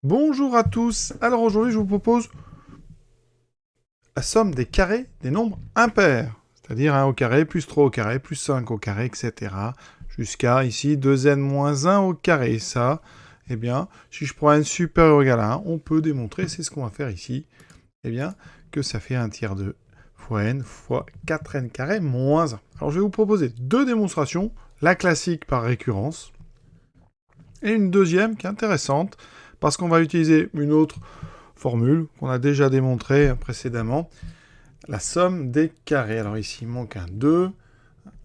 Bonjour à tous. Alors aujourd'hui, je vous propose la somme des carrés des nombres impairs. C'est-à-dire 1 au carré, plus 3 au carré, plus 5 au carré, etc. Jusqu'à ici 2n moins 1 au carré. Ça, eh bien, si je prends n supérieur ou égal à 1, on peut démontrer, c'est ce qu'on va faire ici, eh bien, que ça fait 1 tiers de fois n fois 4n carré moins 1. Alors je vais vous proposer deux démonstrations, la classique par récurrence, et une deuxième qui est intéressante, parce qu'on va utiliser une autre formule qu'on a déjà démontrée précédemment, la somme des carrés. Alors ici, il manque un 2,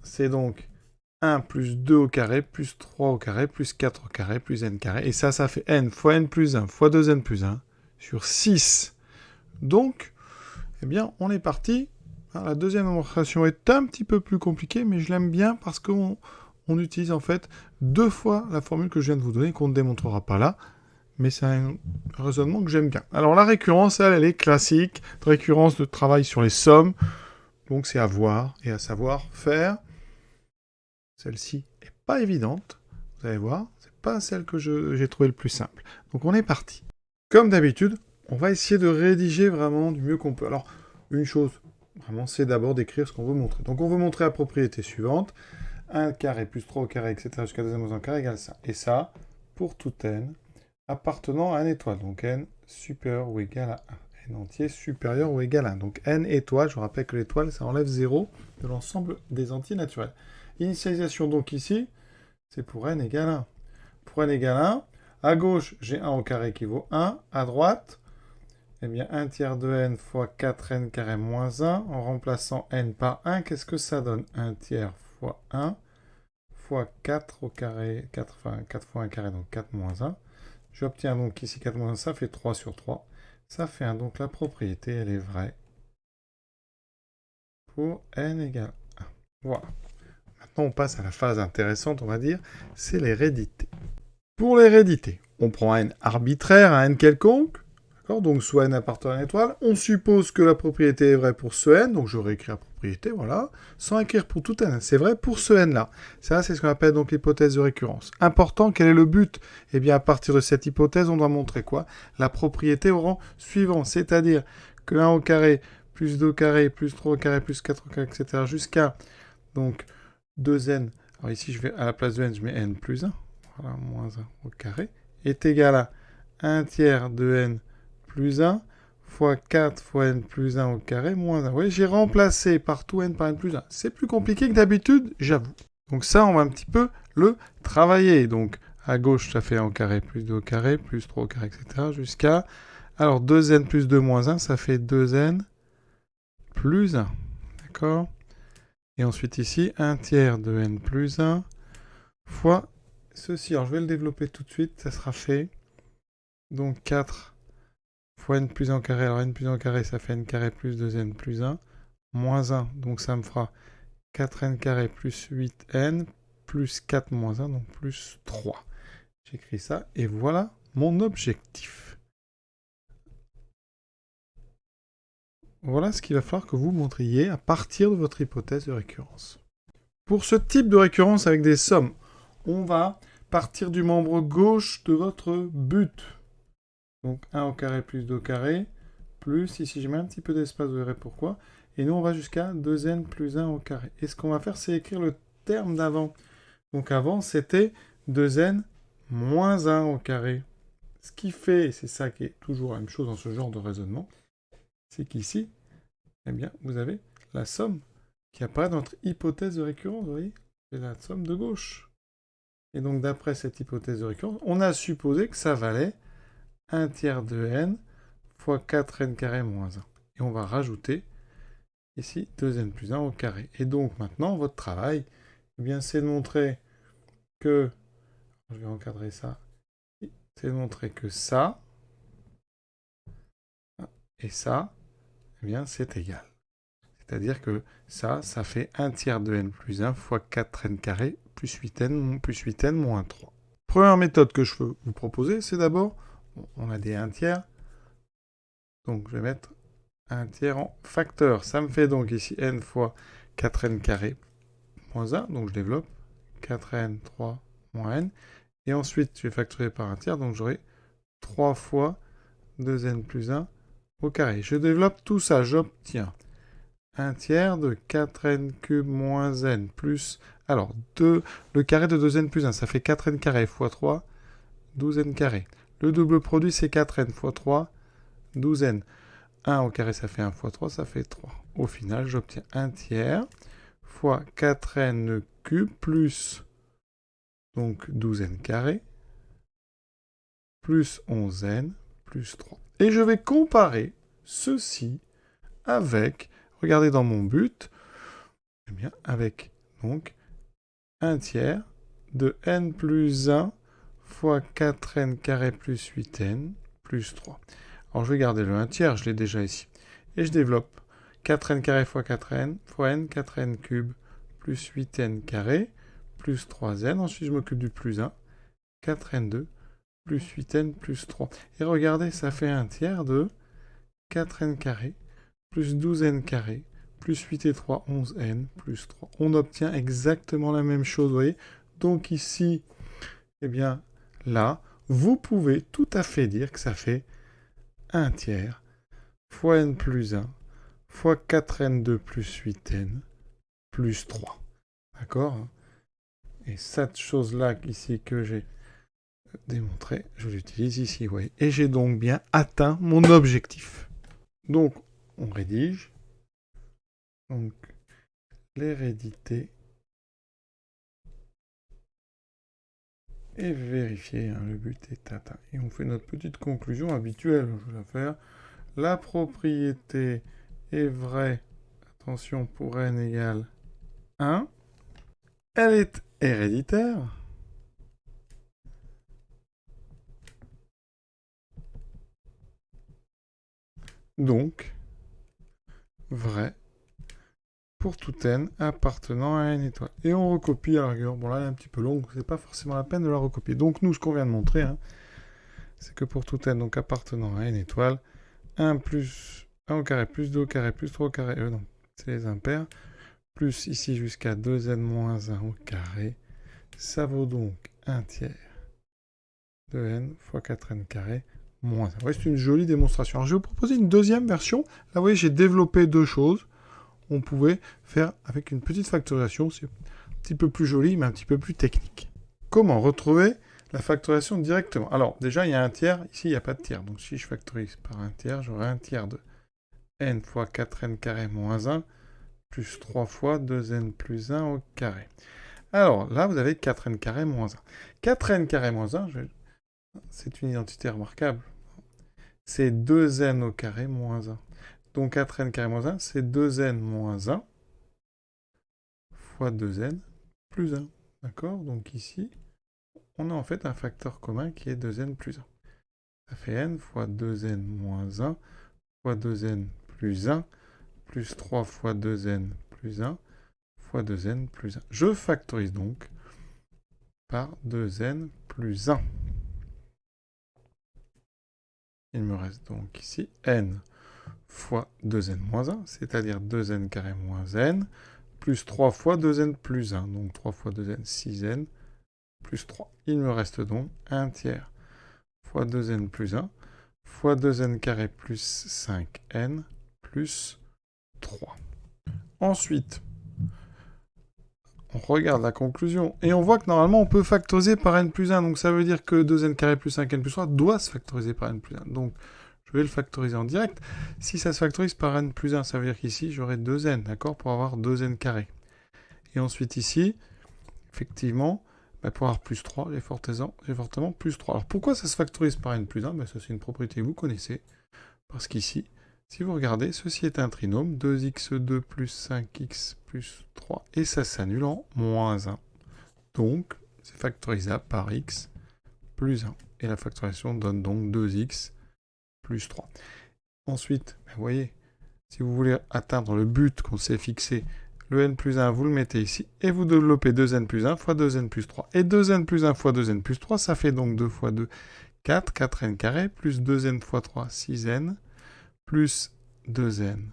c'est donc 1 plus 2 au carré, plus 3 au carré, plus 4 au carré, plus n carré. Et ça fait n fois n plus 1 fois 2n plus 1 sur 6. Donc, eh bien, on est parti. La deuxième démonstration est un petit peu plus compliquée, mais je l'aime bien parce qu'on utilise en fait deux fois la formule que je viens de vous donner, qu'on ne démontrera pas là, mais c'est un raisonnement que j'aime bien. Alors la récurrence, elle est classique, récurrence de travail sur les sommes, donc c'est à voir et à savoir faire. Celle-ci est pas évidente, vous allez voir, c'est pas celle que j'ai trouvé le plus simple. Donc on est parti. Comme d'habitude, on va essayer de rédiger vraiment du mieux qu'on peut. Alors, une chose, vraiment, c'est d'abord d'écrire ce qu'on veut montrer. Donc on veut montrer la propriété suivante, 1 carré plus 3 au carré, etc. jusqu'à 2n moins 1 carré égale ça. Et ça, pour tout n, appartenant à n étoile. Donc n supérieur ou égal à 1. N entier supérieur ou égal à 1. Donc n étoile, je vous rappelle que l'étoile, ça enlève 0 de l'ensemble des entiers naturels. Initialisation donc ici, c'est pour n égale 1. Pour n égale 1, à gauche, j'ai 1 au carré qui vaut 1. À droite, eh bien 1 tiers de n fois 4n carré moins 1. En remplaçant n par 1, qu'est-ce que ça donne? 1 tiers fois 1 fois 4 au carré, 4 fois 1 carré, donc 4 moins 1. J'obtiens donc ici 4 moins 1, ça fait 3 sur 3. Ça fait 1, donc la propriété, elle est vraie pour n égale 1. Voilà. Maintenant, on passe à la phase intéressante, on va dire, c'est l'hérédité. Pour l'hérédité, on prend un n arbitraire, un n quelconque, donc soit n appartenant à une étoile. On suppose que la propriété est vraie pour ce n, donc je réécris la propriété, voilà, sans écrire pour tout n. C'est vrai pour ce n-là. Ça, c'est ce qu'on appelle donc l'hypothèse de récurrence. Important, quel est le but? Eh bien, à partir de cette hypothèse, on doit montrer quoi? La propriété au rang suivant, c'est-à-dire que 1 au carré, plus 2 au carré, plus 3 au carré, plus 4 au carré, etc., jusqu'à donc 2n. Alors ici, je vais à la place de n, je mets n plus 1, voilà, moins 1 au carré, est égal à 1 tiers de n plus 1 fois 4 fois n plus 1 au carré moins 1. Vous voyez, j'ai remplacé partout n par n plus 1. C'est plus compliqué que d'habitude, j'avoue. Donc ça, on va un petit peu le travailler. Donc à gauche, ça fait 1 au carré plus 2 au carré, plus 3 au carré, etc. jusqu'à... Alors 2n plus 2 moins 1, ça fait 2n plus 1. D'accord? Et ensuite ici, 1 tiers de n plus 1 fois ceci. Alors je vais le développer tout de suite, ça sera fait. Donc 4 fois n plus 1 au carré. Alors n plus 1 au carré, ça fait n carré plus 2n plus 1, moins 1. Donc ça me fera 4n carré plus 8n plus 4 moins 1, donc plus 3. J'écris ça, et voilà mon objectif. Voilà ce qu'il va falloir que vous montriez à partir de votre hypothèse de récurrence. Pour ce type de récurrence avec des sommes, on va partir du membre gauche de votre but. Donc 1 au carré plus 2 au carré, plus, ici je mets un petit peu d'espace, vous verrez pourquoi. Et nous on va jusqu'à 2n plus 1 au carré. Et ce qu'on va faire, c'est écrire le terme d'avant. Donc avant, c'était 2n moins 1 au carré. Ce qui fait, c'est ça qui est toujours la même chose dans ce genre de raisonnement, c'est qu'ici, eh bien, vous avez la somme qui apparaît dans notre hypothèse de récurrence, vous voyez? C'est la somme de gauche. Et donc, d'après cette hypothèse de récurrence, on a supposé que ça valait 1 tiers de n fois 4n carré moins 1. Et on va rajouter ici 2n plus 1 au carré. Et donc, maintenant, votre travail, eh bien, c'est de montrer que... Je vais encadrer ça. C'est de montrer que ça et ça, eh bien, c'est égal. C'est-à-dire que ça fait 1 tiers de n plus 1 fois 4n carré plus 8n moins 3. Première méthode que je veux vous proposer, c'est d'abord, on a des 1 tiers, donc je vais mettre 1 tiers en facteur. Ça me fait donc ici n fois 4n carré moins 1, donc je développe 4n, 3, moins n. Et ensuite, je vais factorer par 1 tiers, donc j'aurai 3 fois 2n plus 1 au carré. Je développe tout ça, j'obtiens 1 tiers de 4n cube moins n plus... Alors, le carré de 2n plus 1, ça fait 4n carré fois 3, 12n carré. Le double produit, c'est 4n fois 3, 12n. 1 au carré, ça fait 1 fois 3, ça fait 3. Au final, j'obtiens 1 tiers fois 4n cube plus donc 12n carré plus 11n plus 3. Et je vais comparer ceci avec, regardez dans mon but, eh bien, avec donc 1 tiers de n plus 1 fois 4n carré plus 8n plus 3. Alors je vais garder le 1 tiers, je l'ai déjà ici. Et je développe 4n carré fois 4n fois n, 4n cube plus 8n carré plus 3n. Ensuite je m'occupe du plus 1, 4n2 plus 8n plus 3. Et regardez, ça fait 1 tiers de 4n carré plus 12n carré plus 8 et 3, 11n plus 3. On obtient exactement la même chose, vous voyez. Donc ici, eh bien, là, vous pouvez tout à fait dire que ça fait 1 tiers fois n plus 1 fois 4n2 plus 8n plus 3. D'accord? Et cette chose-là ici que j'ai démontrée, je l'utilise ici, oui. Et j'ai donc bien atteint mon objectif. Donc, on rédige. Donc, l'hérédité est vérifiée, hein, le but est atteint. Et on fait notre petite conclusion habituelle, je vais la faire. La propriété est vraie, attention, pour n égale 1. Elle est héréditaire. Donc, vrai pour tout n appartenant à n étoile. Et on recopie à la rigueur. Bon là, elle est un petit peu longue, c'est pas forcément la peine de la recopier. Donc nous, ce qu'on vient de montrer, hein, c'est que pour tout n donc appartenant à n étoile, 1 plus 1 au carré plus 2 au carré plus 3 au carré, non, c'est les impairs, plus ici jusqu'à 2n moins 1 au carré, ça vaut donc 1 tiers de n fois 4n carré moins 1. Ouais, c'est une jolie démonstration. Alors, je vais vous proposer une deuxième version. Là, vous voyez, j'ai développé deux choses. On pouvait faire avec une petite factorisation. C'est un petit peu plus joli, mais un petit peu plus technique. Comment retrouver la factorisation directement? Alors, déjà, il y a un tiers. Ici, il n'y a pas de tiers. Donc, si je factorise par un tiers, j'aurai un tiers de n fois 4n carré moins 1 plus 3 fois 2n plus 1 au carré. Alors, là, vous avez 4n carré moins 1. 4n carré moins 1, c'est une identité remarquable. C'est 2n au carré moins 1. Donc 4n carré moins 1, c'est 2n moins 1 fois 2n plus 1. D'accord? Donc ici, on a en fait un facteur commun qui est 2n plus 1. Ça fait n fois 2n moins 1 fois 2n plus 1 plus 3 fois 2n plus 1 fois 2n plus 1. Je factorise donc par 2n plus 1. Il me reste donc ici n fois 2n moins 1, c'est-à-dire 2n carré moins n, plus 3 fois 2n plus 1, donc 3 fois 2n, 6n, plus 3. Il me reste donc 1 tiers fois 2n plus 1, fois 2n carré plus 5n, plus 3. Ensuite, on regarde la conclusion, et on voit que normalement on peut factoriser par n plus 1, donc ça veut dire que 2n carré plus 5n plus 3 doit se factoriser par n plus 1. Donc, je vais le factoriser en direct. Si ça se factorise par n plus 1, ça veut dire qu'ici, j'aurai 2n, d'accord, pour avoir 2n carré. Et ensuite ici, effectivement, pour avoir plus 3, j'ai fortement plus 3. Alors pourquoi ça se factorise par n plus 1? Ça, c'est une propriété que vous connaissez. Parce qu'ici, si vous regardez, ceci est un trinôme, 2x2 plus 5x plus 3, et ça s'annule en moins 1. Donc, c'est factorisable par x plus 1. Et la factorisation donne donc 2x plus 3. Ensuite, vous voyez, si vous voulez atteindre le but qu'on s'est fixé, le n plus 1, vous le mettez ici, et vous développez 2n plus 1 fois 2n plus 3. Et 2n plus 1 fois 2n plus 3, ça fait donc 2 fois 2, 4, 4n carré, plus 2n fois 3, 6n, plus 2n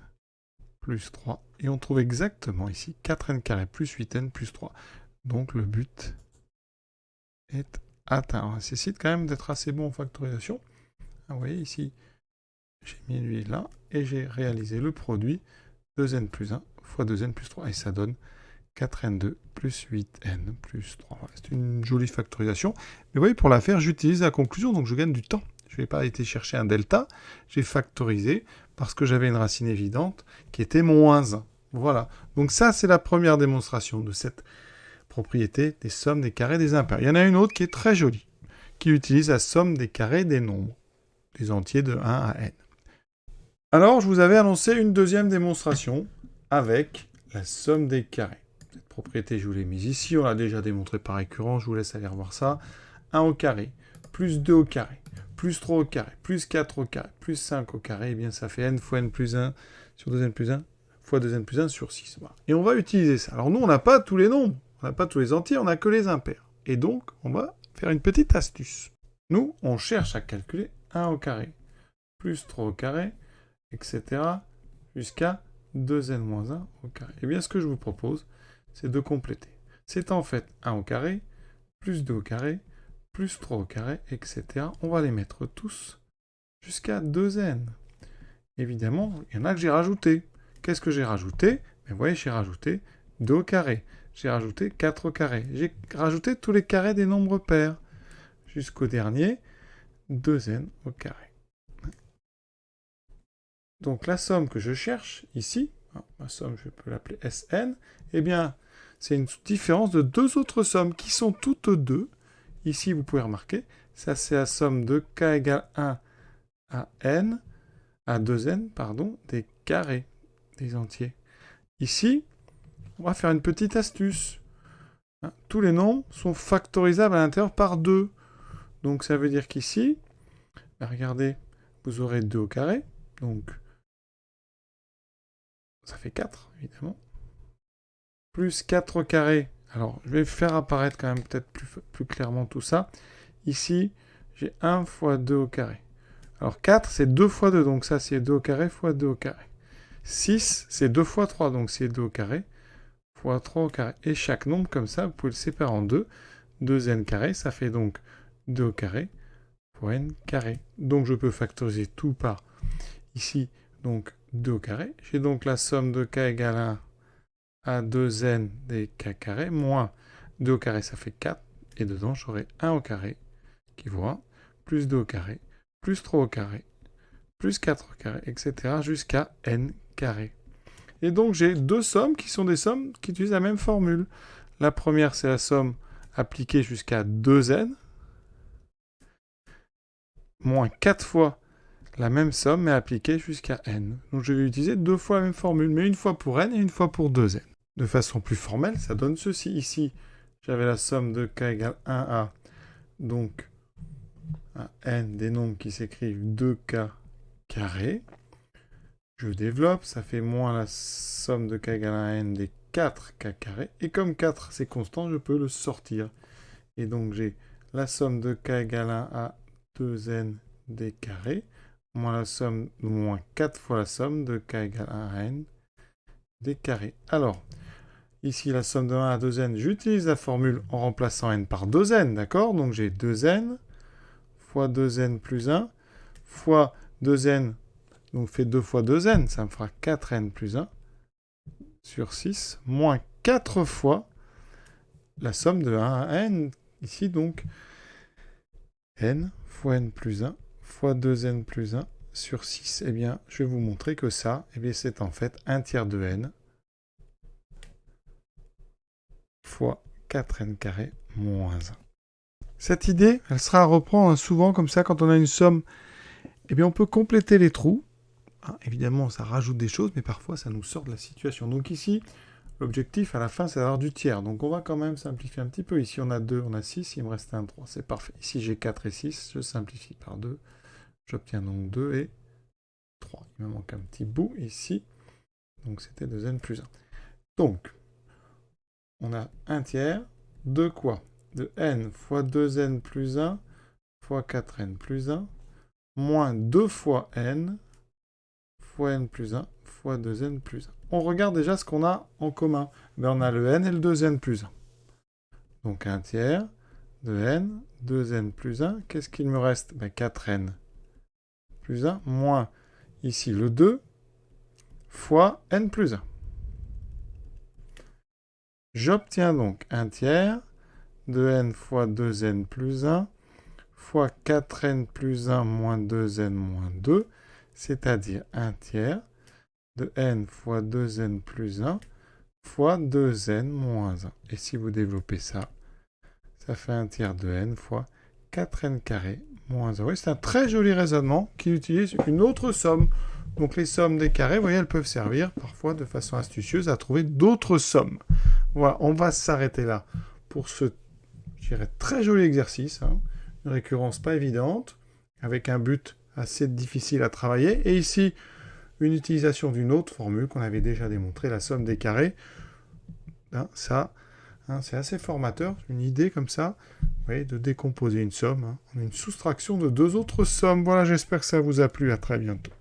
plus 3. Et on trouve exactement ici 4n carré plus 8n plus 3. Donc le but est atteint. Ça nécessite quand même d'être assez bon en factorisation. vous voyez ici, j'ai mis lui là, et j'ai réalisé le produit 2n plus 1 fois 2n plus 3, et ça donne 4n2 plus 8n plus 3. Voilà, c'est une jolie factorisation. Mais vous voyez, pour la faire, j'utilise la conclusion, donc je gagne du temps. Je n'ai pas été chercher un delta, j'ai factorisé parce que j'avais une racine évidente qui était moins 1. Voilà. Donc ça, c'est la première démonstration de cette propriété des sommes des carrés des impairs. Il y en a une autre qui est très jolie, qui utilise la somme des carrés des nombres, des entiers de 1 à n. Alors, je vous avais annoncé une deuxième démonstration avec la somme des carrés. Cette propriété, je vous l'ai mise ici, on l'a déjà démontré par récurrence, je vous laisse aller revoir ça. 1 au carré, plus 2 au carré, plus 3 au carré, plus 4 au carré, plus 5 au carré, et bien ça fait n fois n plus 1 sur 2n plus 1 fois 2n plus 1 sur 6. Voilà. Et on va utiliser ça. Alors nous, on n'a pas tous les nombres, on n'a pas tous les entiers, on n'a que les impairs. Et donc, on va faire une petite astuce. Nous, on cherche à calculer 1 au carré, plus 3 au carré, etc. jusqu'à 2n-1 au carré. Et bien, ce que je vous propose, c'est de compléter. C'est en fait 1 au carré, plus 2 au carré, plus 3 au carré, etc. On va les mettre tous jusqu'à 2n. Évidemment, il y en a que j'ai rajouté. Qu'est-ce que j'ai rajouté? Vous voyez, j'ai rajouté 2 au carré. J'ai rajouté 4 au carré. J'ai rajouté tous les carrés des nombres pairs. Jusqu'au dernier, 2n au carré. Donc la somme que je cherche ici, ma somme je peux l'appeler Sn, eh bien c'est une différence de deux autres sommes qui sont toutes deux. Ici vous pouvez remarquer, ça c'est la somme de k égale 1 à n, à 2n, pardon, des carrés des entiers. Ici, on va faire une petite astuce. Tous les nombres sont factorisables à l'intérieur par 2. Donc ça veut dire qu'ici, regardez, vous aurez 2 au carré, donc ça fait 4, évidemment. Plus 4 au carré. Alors, je vais faire apparaître quand même peut-être plus clairement tout ça. Ici, j'ai 1 fois 2 au carré. Alors 4, c'est 2 fois 2, donc ça c'est 2 au carré fois 2 au carré. 6, c'est 2 fois 3, donc c'est 2 au carré fois 3 au carré. Et chaque nombre comme ça, vous pouvez le séparer en deux. 2n carré, ça fait donc 2 au carré fois n carré. Donc je peux factoriser tout par ici, donc 2 au carré. J'ai donc la somme de k égale 1 à 2n des k carrés, moins 2 au carré, ça fait 4. Et dedans, j'aurai 1 au carré, qui vaut 1, plus 2 au carré, plus 3 au carré, plus 4 au carré, etc. jusqu'à n carré. Et donc, j'ai deux sommes qui sont des sommes qui utilisent la même formule. La première, c'est la somme appliquée jusqu'à 2n, moins 4 fois la même somme, mais appliquée jusqu'à n. Donc, je vais utiliser deux fois la même formule, mais une fois pour n et une fois pour 2n. De façon plus formelle, ça donne ceci. Ici, j'avais la somme de k égale 1 à, donc, un n des nombres qui s'écrivent 2k carré. Je développe, ça fait moins la somme de k égale 1 à n des 4k carré. Et comme 4, c'est constant, je peux le sortir. Et donc, j'ai la somme de k égale 1 à 2n des carrés, moins la somme, moins 4 fois la somme de k égale 1 à n des carrés. Alors, ici, la somme de 1 à 2n, j'utilise la formule en remplaçant n par 2n, d'accord? Donc j'ai 2n fois 2n plus 1 fois 2n, donc fait 2 fois 2n, ça me fera 4n plus 1 sur 6, moins 4 fois la somme de 1 à n, ici donc n fois n plus 1 fois 2n plus 1 sur 6. Eh bien, je vais vous montrer que ça, eh bien, c'est en fait 1 tiers de n fois 4n carré moins 1. Cette idée, elle sera à reprendre souvent comme ça quand on a une somme. Eh bien, on peut compléter les trous. Évidemment, ça rajoute des choses, mais parfois, ça nous sort de la situation. Donc ici, l'objectif à la fin, c'est d'avoir du tiers. Donc on va quand même simplifier un petit peu. Ici, on a 2, on a 6, il me reste un 3. C'est parfait. Ici, j'ai 4 et 6. Je simplifie par 2. J'obtiens donc 2 et 3. Il me manque un petit bout ici. Donc c'était 2n plus 1. Donc, on a 1 tiers de quoi? De n fois 2n plus 1 fois 4n plus 1 moins 2 fois n fois n plus 1 fois 2n plus 1. On regarde déjà ce qu'on a en commun. On a le n et le 2n plus 1. Donc 1 tiers de n, 2n plus 1. Qu'est-ce qu'il me reste? 4n plus 1 moins, ici, le 2 fois n plus 1. J'obtiens donc 1 tiers de n fois 2n plus 1 fois 4n plus 1 moins 2n moins 2, c'est-à-dire 1 tiers de n fois 2n plus 1 fois 2n moins 1. Et si vous développez ça, ça fait 1 tiers de n fois 4n carré moins 1. Oui, c'est un très joli raisonnement qui utilise une autre somme. Donc les sommes des carrés, vous voyez, elles peuvent servir parfois de façon astucieuse à trouver d'autres sommes. Voilà, on va s'arrêter là pour ce, je dirais, très joli exercice. Une récurrence pas évidente, avec un but assez difficile à travailler. Et ici, une utilisation d'une autre formule qu'on avait déjà démontré, la somme des carrés. C'est assez formateur, une idée comme ça, vous voyez, de décomposer une somme en une soustraction de deux autres sommes. Voilà, j'espère que ça vous a plu. À très bientôt.